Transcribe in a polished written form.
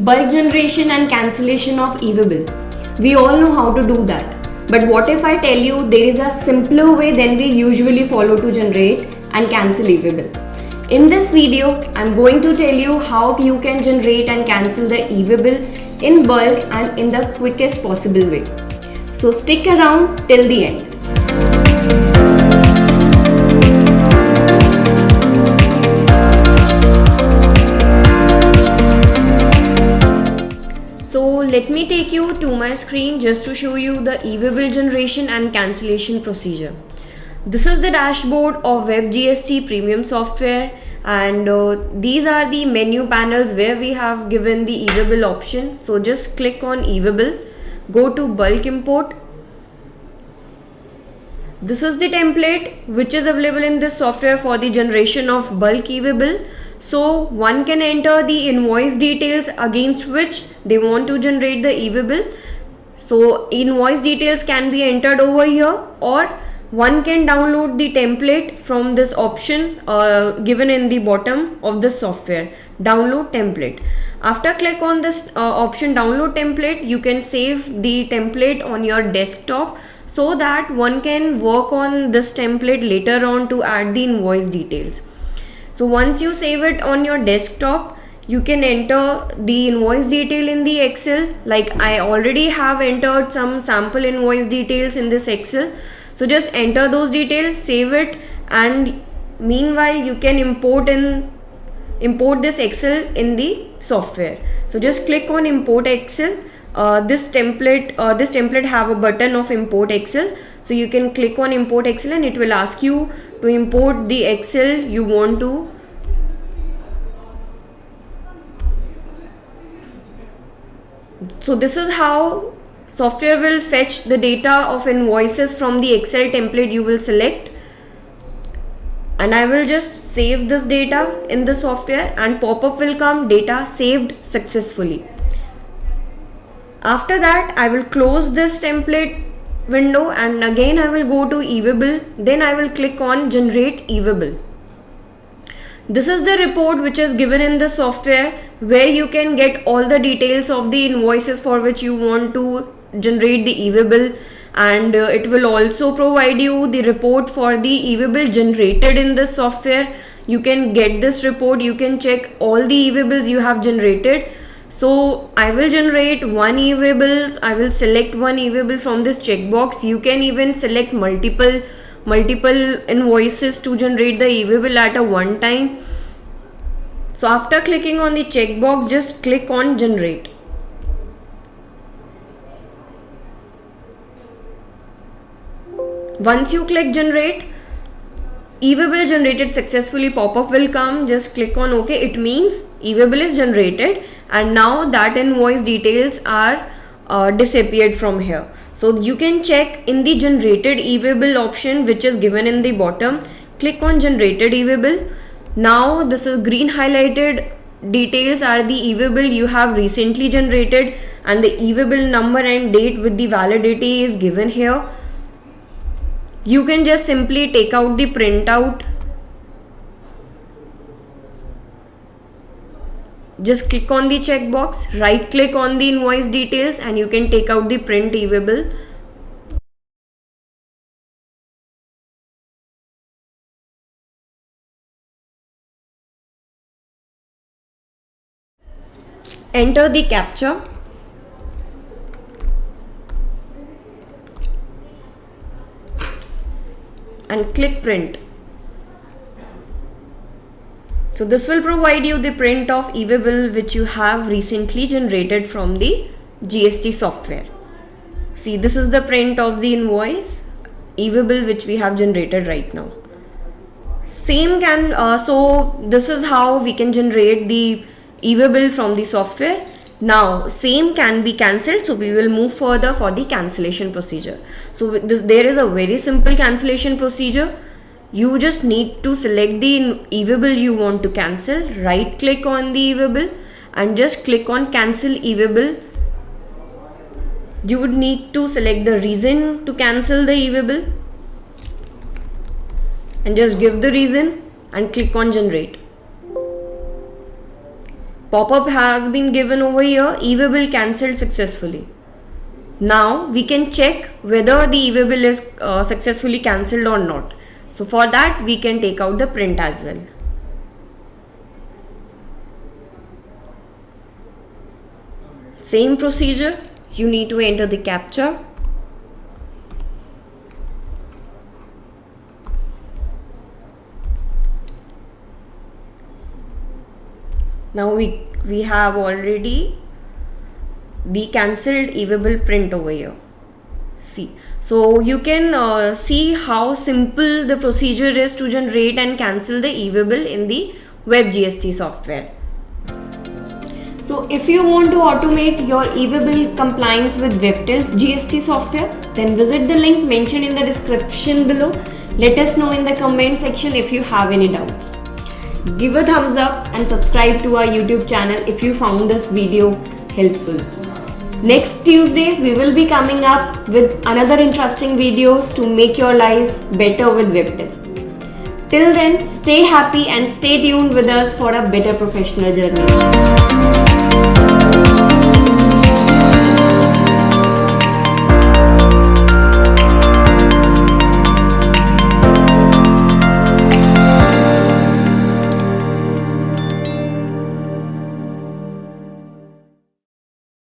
Bulk generation and cancellation of e-bill. We all know how to do that. But what if I tell you there is a simpler way than we usually follow to generate and cancel e-bill? In this video, I'm going to tell you how you can generate and cancel the e-bill in bulk and in the quickest possible way. So stick around till the end. So let me take you to my screen just to show you the e-bill generation and cancellation procedure. This is the dashboard of WebGST premium software, and these are the menu panels where we have given the e-bill option. So just click on e-bill, go to bulk import. This is the template which is available in this software for the generation of bulk e-bill. So one can enter the invoice details against which they want to generate the e-bill. So invoice details can be entered over here, or one can download the template from this option given in the bottom of the software, download template. After click on this option download template, you can save the template on your desktop so that one can work on this template later on to add the invoice details. So once you save it on your desktop, you can enter the invoice detail in the Excel. Like I already have entered some sample invoice details in this Excel. So just enter those details, save it, and meanwhile you can import this Excel in the software. So just click on import Excel. This template have a button of import Excel. So you can click on import Excel and it will ask you to import the Excel you want to. So this is how software will fetch the data of invoices from the Excel template you will select. And I will just save this data in the software and pop-up will come, data saved successfully. After that, I will close this template window and again I will go to e-bill. Then I will click on generate e-bill. This is the report which is given in the software where you can get all the details of the invoices for which you want to generate the e-bill, and it will also provide you the report for the e-bill generated in the software. You can get this report, you can check all the e-bills you have generated. So I will generate one e-bill. I will select one e-bill from this checkbox. You can even select multiple invoices to generate the e-bill at a one time. So after clicking on the checkbox, just click on generate. Once you click generate, e-bill generated successfully pop-up will come. Just click on OK. It means e-bill is generated and now that invoice details are disappeared from here. So you can check in the generated e-bill option which is given in the bottom. Click on generated e-bill. Now this is green highlighted details are the e-bill you have recently generated, and the e-bill number and date with the validity is given here. You can just simply take out the printout. Just click on the checkbox, right click on the invoice details and you can take out the print e-bill. Enter the captcha. And click print. So this will provide you the print of e-bill which you have recently generated from the GST software. See, this is the print of the invoice e-bill which we have generated right now. Same can so this is how we can generate the e-bill from the software. Now same can be cancelled, so we will move further for the cancellation procedure. So there is a very simple cancellation procedure. You just need to select the e-bill you want to cancel, right click on the e-bill and just click on cancel e-bill. You would need to select the reason to cancel the e-bill and just give the reason and click on generate. Pop-up has been given over here, e-way bill cancelled successfully. Now we can check whether the e-way bill is successfully cancelled or not. So for that we can take out the print as well. Same procedure, you need to enter the captcha. Now we have already the cancelled e-way bill print over here. See, so you can see how simple the procedure is to generate and cancel the e-way bill in the web GST software. So if you want to automate your e-way bill compliance with Webtel's GST software, then visit the link mentioned in the description below. Let us know in the comment section if you have any doubts. Give a thumbs up and subscribe to our YouTube channel if you found this video helpful. Next Tuesday, we will be coming up with another interesting videos to make your life better with Webtel. Till then, stay happy and stay tuned with us for a better professional journey.